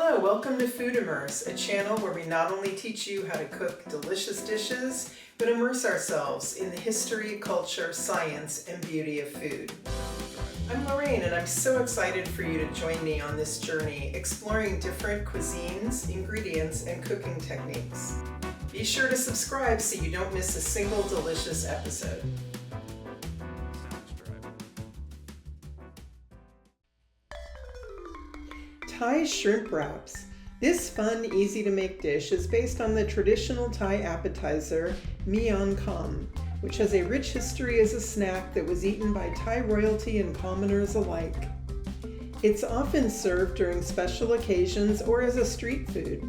Hello, welcome to Food Immerse, a channel where we not only teach you how to cook delicious dishes, but immerse ourselves in the history, culture, science, and beauty of food. I'm Romaine, and I'm so excited for you to join me on this journey, exploring different cuisines, ingredients, and cooking techniques. Be sure to subscribe so you don't miss a single delicious episode. Thai shrimp wraps. This fun, easy-to-make dish is based on the traditional Thai appetizer, Miang Kham, which has a rich history as a snack that was eaten by Thai royalty and commoners alike. It's often served during special occasions or as a street food.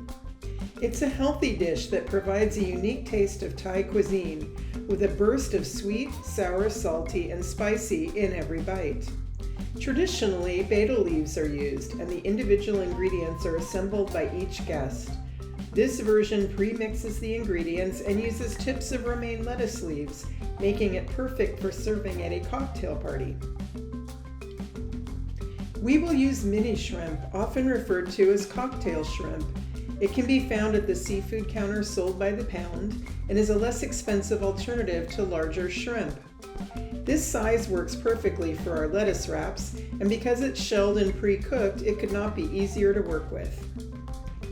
It's a healthy dish that provides a unique taste of Thai cuisine, with a burst of sweet, sour, salty, and spicy in every bite. Traditionally, betel leaves are used, and the individual ingredients are assembled by each guest. This version pre-mixes the ingredients and uses tips of romaine lettuce leaves, making it perfect for serving at a cocktail party. We will use mini shrimp, often referred to as cocktail shrimp. It can be found at the seafood counter sold by the pound and is a less expensive alternative to larger shrimp. This size works perfectly for our lettuce wraps, and because it's shelled and pre-cooked, it could not be easier to work with.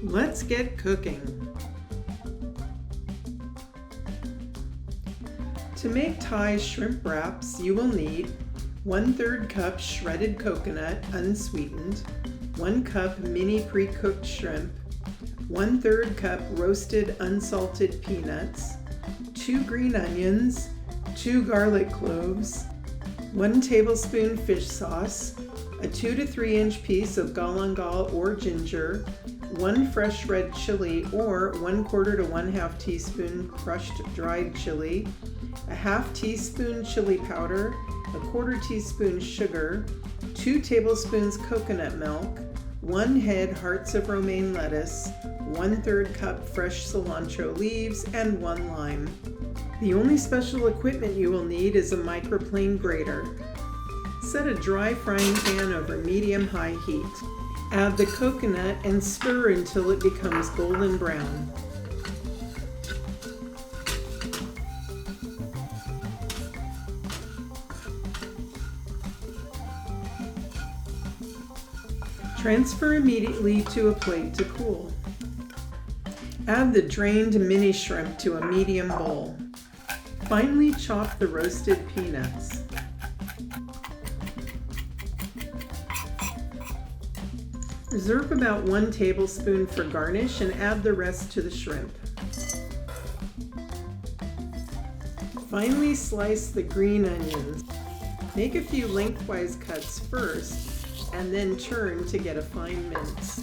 Let's get cooking. To make Thai shrimp wraps, you will need 1/3 cup shredded coconut, unsweetened, 1 cup mini pre-cooked shrimp, 1/3 cup roasted unsalted peanuts, 2 green onions, 2 garlic cloves, 1 tablespoon fish sauce, a 2 to 3 inch piece of galangal or ginger, 1 fresh red chili or 1/4 to 1/2 teaspoon crushed dried chili, a 1/2 teaspoon chili powder, a 1/4 teaspoon sugar, 2 tablespoons coconut milk, 1 head hearts of romaine lettuce, 1/3 cup fresh cilantro leaves, and 1 lime. The only special equipment you will need is a microplane grater. Set a dry frying pan over medium-high heat. Add the coconut and stir until it becomes golden brown. Transfer immediately to a plate to cool. Add the drained mini shrimp to a medium bowl. Finely chop the roasted peanuts. Reserve about 1 tablespoon for garnish and add the rest to the shrimp. Finely slice the green onions. Make a few lengthwise cuts first and then turn to get a fine mince.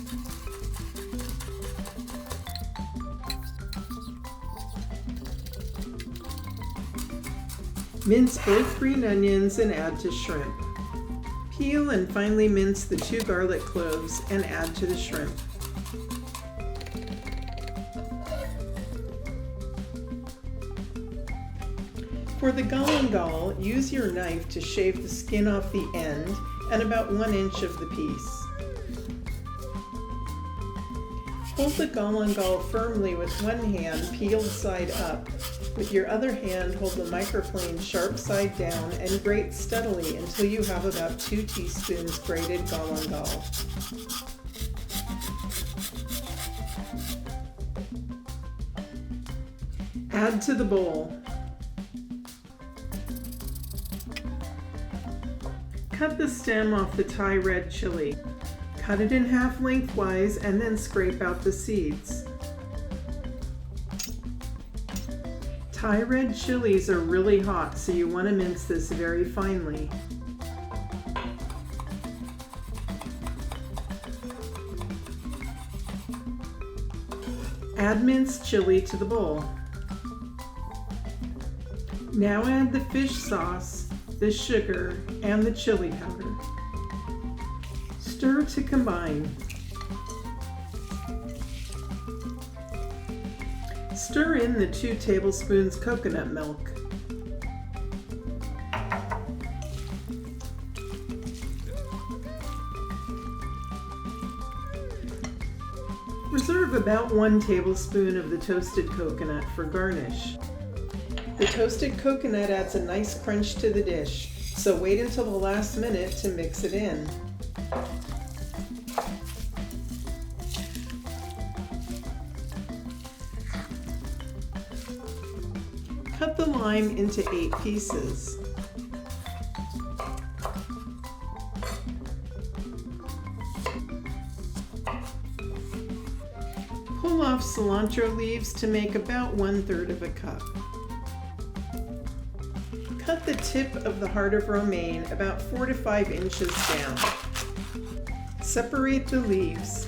Mince both green onions and add to shrimp. Peel and finely mince the 2 garlic cloves and add to the shrimp. For the galangal, use your knife to shave the skin off the end and about 1 inch of the piece. Hold the galangal firmly with one hand peeled side up. With your other hand, hold the microplane sharp side down and grate steadily until you have about 2 teaspoons grated galangal. Add to the bowl. Cut the stem off the Thai red chili. Cut it in half lengthwise and then scrape out the seeds. Thai red chilies are really hot, so you want to mince this very finely. Add minced chili to the bowl. Now add the fish sauce, the sugar, and the chili powder. Stir to combine. Stir in the 2 tablespoons coconut milk. Reserve about 1 tablespoon of the toasted coconut for garnish. The toasted coconut adds a nice crunch to the dish, so wait until the last minute to mix it in. Cut the lime into 8 pieces. Pull off cilantro leaves to make about 1/3 of a cup. Cut the tip of the heart of romaine about 4 to 5 inches down. Separate the leaves.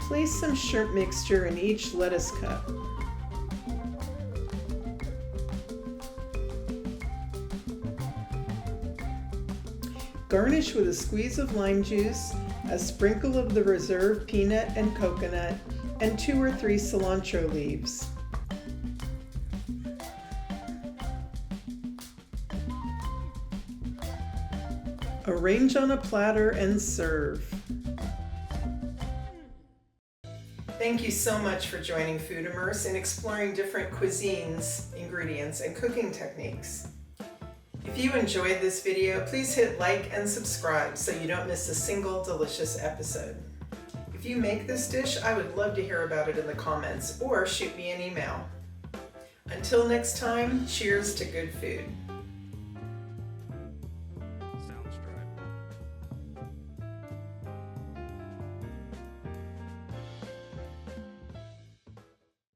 Place some shrimp mixture in each lettuce cup. Garnish with a squeeze of lime juice, a sprinkle of the reserved peanut and coconut, and 2 or 3 cilantro leaves. Arrange on a platter and serve. Thank you so much for joining Food Immerse and exploring different cuisines, ingredients, and cooking techniques. If you enjoyed this video, please hit like and subscribe so you don't miss a single delicious episode. If you make this dish, I would love to hear about it in the comments or shoot me an email. Until next time, cheers to good food.